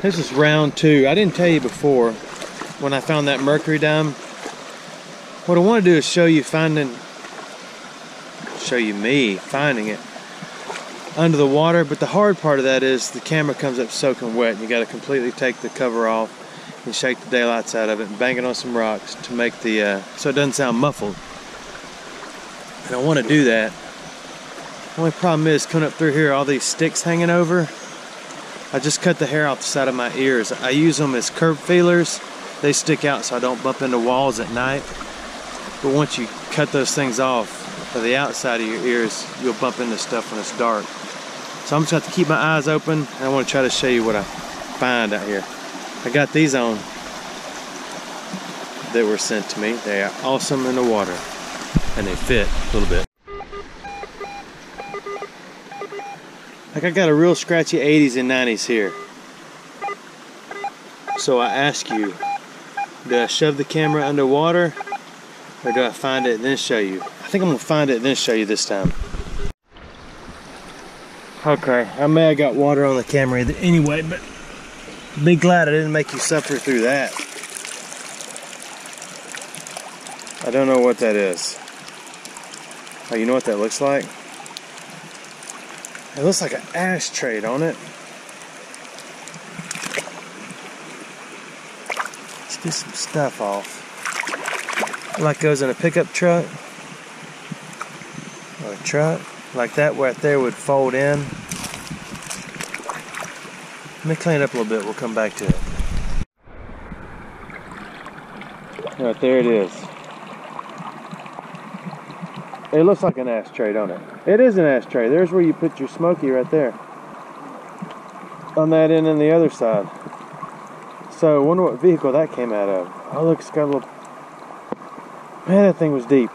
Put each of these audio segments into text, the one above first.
This is round 2. I didn't tell you before when I found that mercury dime. What I want to do is show you me finding it under the water, but the hard part of that is the camera comes up soaking wet and you got to completely take the cover off and shake the daylights out of it and bang it on some rocks to make the so it doesn't sound muffled. And I want to do that. The only problem is coming up through here, all these sticks hanging over. I just cut the hair off the side of my ears. I use them as curb feelers. They stick out so I don't bump into walls at night. But once you cut those things off for the outside of your ears, you'll bump into stuff when it's dark. So I'm just going to have to keep my eyes open, and I want to try to show you what I find out here. I got these on that were sent to me. They are awesome in the water, and they fit a little bit. Like I got a real scratchy 80s and 90s here. So I ask you, do I shove the camera underwater or do I find it and then show you? I think I'm gonna find it and then show you this time. Okay, I may have got water on the camera anyway, but be glad I didn't make you suffer through that. I don't know what that is. Oh, you know what that looks like? It looks like an ashtray, don't it? Let's get some stuff off. Like goes in a pickup truck. Or a truck. Like that right there would fold in. Let me clean it up a little bit, we'll come back to it. Right there it is. It looks like an ashtray, don't it? It is an ashtray. There's where you put your smoky right there. On that end and the other side. So I wonder what vehicle that came out of. Oh look, it's got a little... Man, that thing was deep.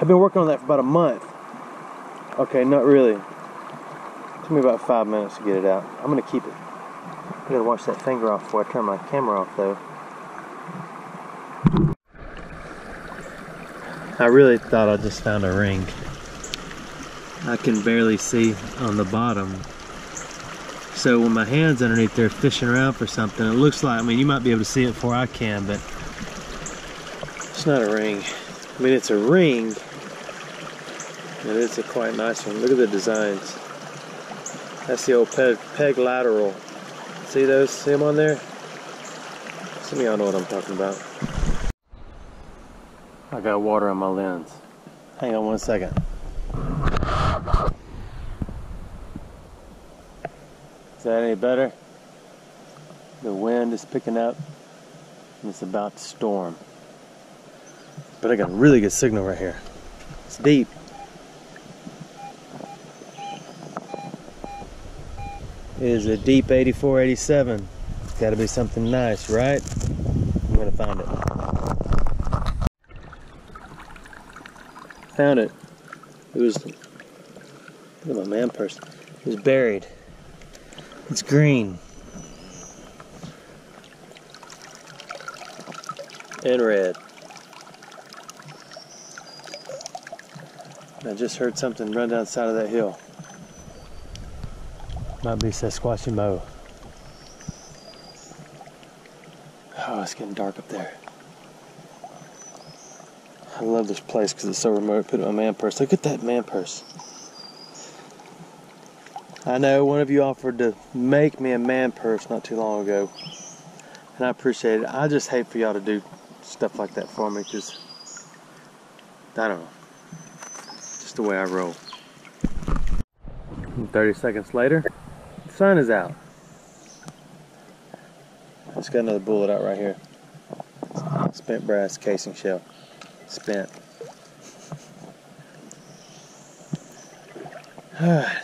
I've been working on that for about a month. Okay, not really. It took me about 5 minutes to get it out. I'm gonna keep it. I gotta wash that finger off before I turn my camera off though. I really thought I just found a ring. I can barely see on the bottom. So when my hand's underneath there fishing around for something, it looks like, I mean, you might be able to see it before I can, but it's not a ring. I mean, it's a ring, and it's a quite nice one. Look at the designs. That's the old peg lateral. See those? See them on there? Some of y'all know what I'm talking about. I got water on my lens. Hang on one second. Is that any better? The wind is picking up and it's about to storm. But I got a really good signal right here. It's deep. It is a deep 84, 87. It's got to be something nice, right? I'm gonna find it. Found it. It was, look at my man purse. It was buried. It's green. And red. I just heard something run down the side of that hill. Might be Sasquatchimo. Oh, it's getting dark up there. I love this place because it's so remote. Put it in my man purse. Look at that man purse. I know one of you offered to make me a man purse not too long ago. And I appreciate it. I just hate for y'all to do stuff like that for me because, I don't know. Just the way I roll. And 30 seconds later, the sun is out. Just got another bullet out right here. Spent brass casing shell. Spent. Alright.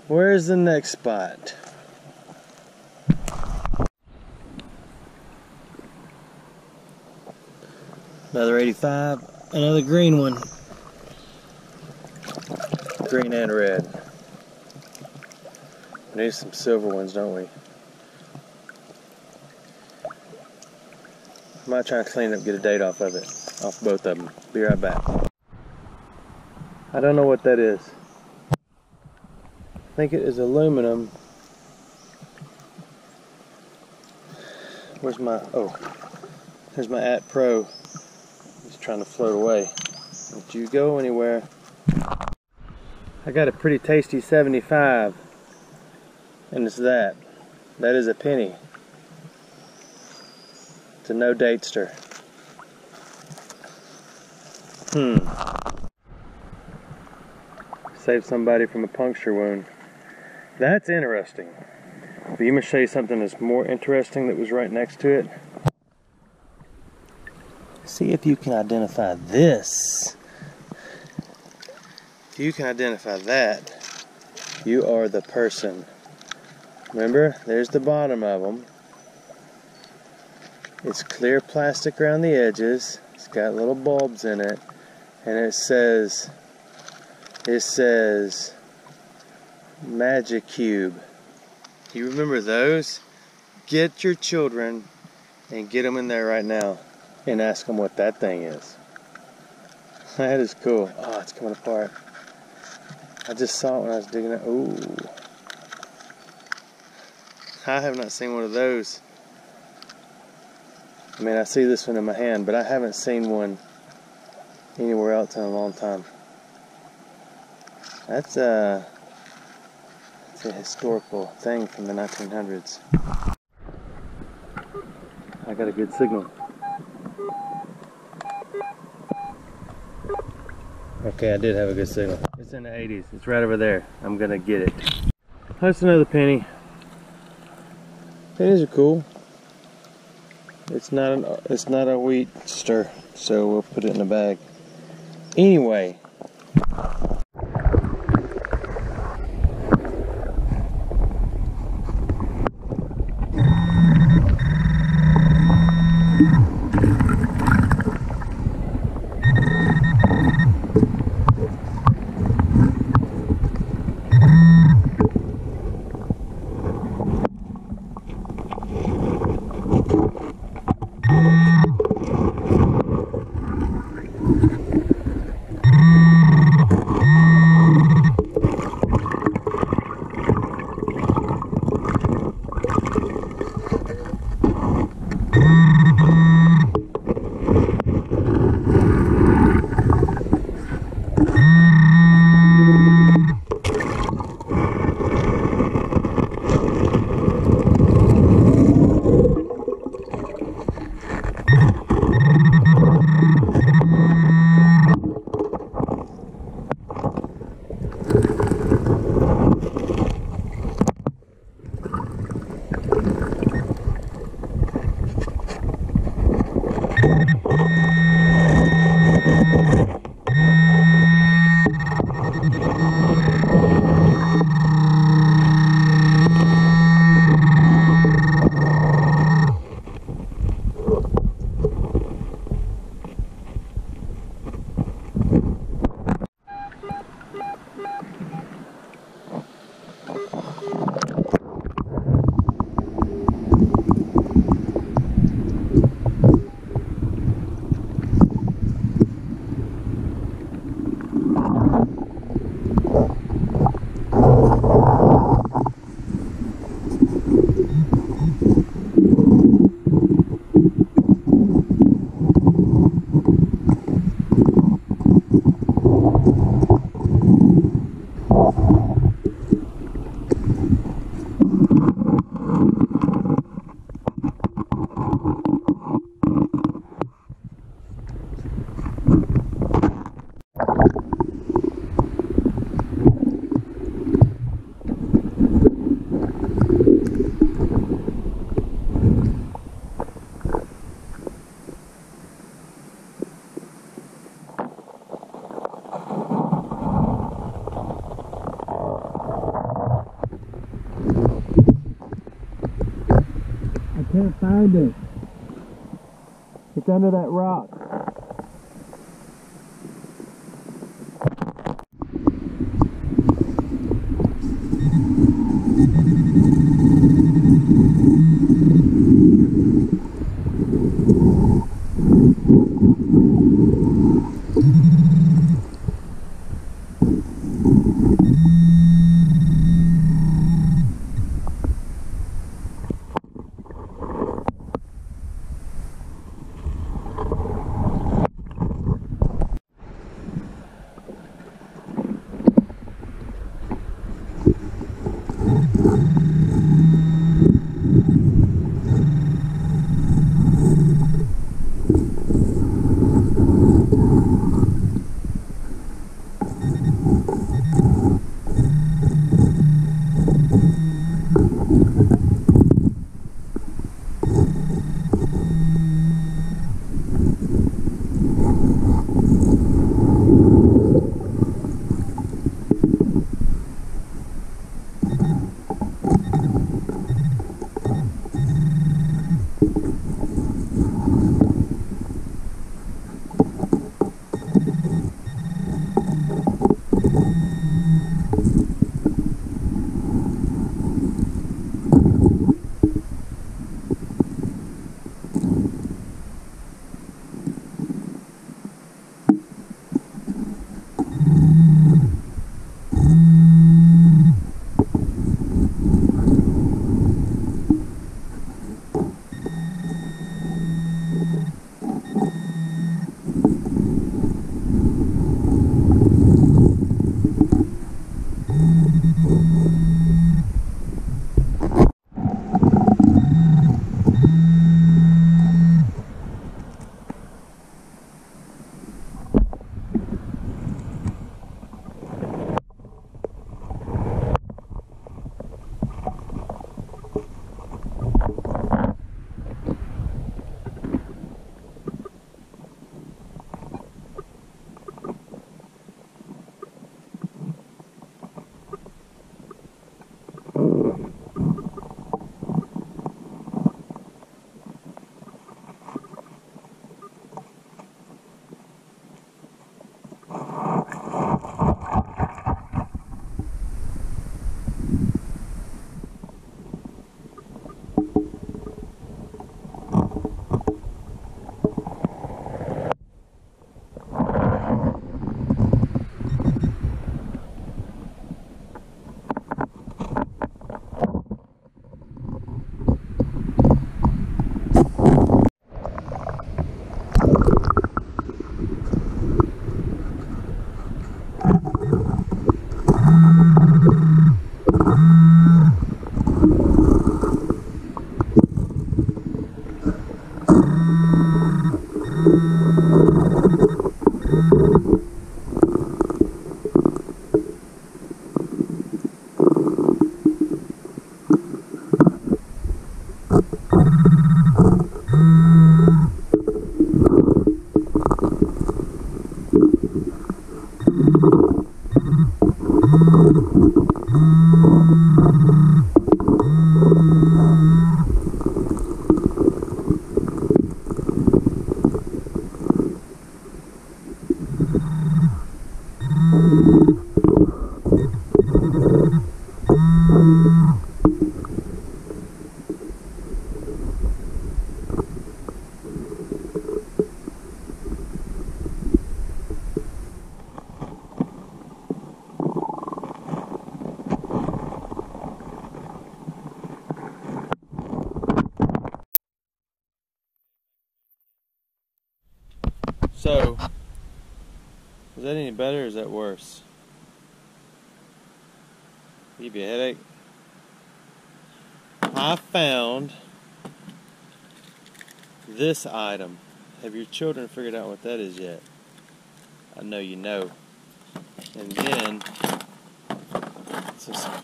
Where's the next spot? Another 85. Another green one. Green and red. We need some silver ones, don't we? I might try to clean it up, get a date off of it. Off both of them. Be right back. I don't know what that is. I think it is aluminum. Where's my, oh, there's my at pro. He's trying to float away. Don't you go anywhere. I got a pretty tasty 75, and it's that. That is a penny. It's a no datester. Saved somebody from a puncture wound. That's interesting. But you must show you something that's more interesting that was right next to it. See if you can identify this. If you can identify that, you are the person. Remember, there's the bottom of them. It's clear plastic around the edges. It's got little bulbs in it. And it says Magic Cube. You remember those? Get your children and get them in there right now and ask them what that thing is. That is cool. Oh, it's coming apart. I just saw it when I was digging it. Ooh. I have not seen one of those. I mean, I see this one in my hand, but I haven't seen one anywhere else in a long time. That's a historical thing from the 1900s. I got a good signal. Okay, I did have a good signal. It's in the 80s. It's right over there. I'm gonna get it. That's another penny. Pennies are cool. It's not a wheat stir, so we'll put it in a bag. Anyway. Can't find it. It's under that rock. So, is that any better or is that worse? Give you a headache? I found this item. Have your children figured out what that is yet? I know you know. And then, some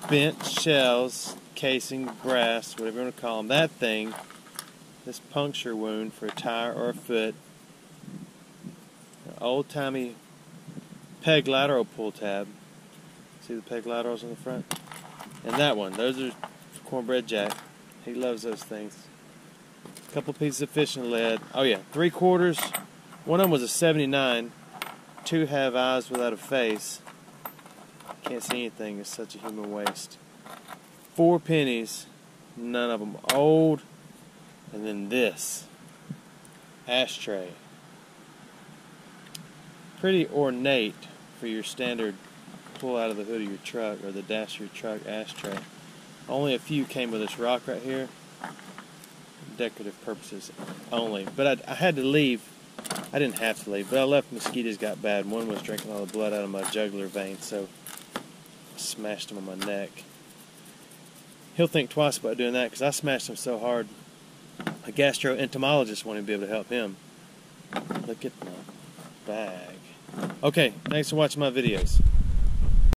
bent shells, casing, brass, whatever you want to call them. That thing, this puncture wound for a tire or a foot. Old-timey peg lateral pull tab. See the peg laterals on the front? And that one. Those are for Cornbread Jack. He loves those things. A couple pieces of fishing lead. Oh yeah, 3/4. One of them was a 79. Two have eyes without a face. Can't see anything. It's such a human waste. 4 pennies. None of them old. And then this ashtray. Pretty ornate for your standard pull out of the hood of your truck or the dash of your truck ashtray. Only a few came with this rock right here. Decorative purposes only. But I had to leave. I didn't have to leave, but I left. Mosquitoes got bad. One was drinking all the blood out of my jugular vein, so I smashed them on my neck. he'll think twice about doing that because I smashed him so hard. A gastroentomologist won't even be able to help him. Look at my bag. Okay, thanks for watching my videos.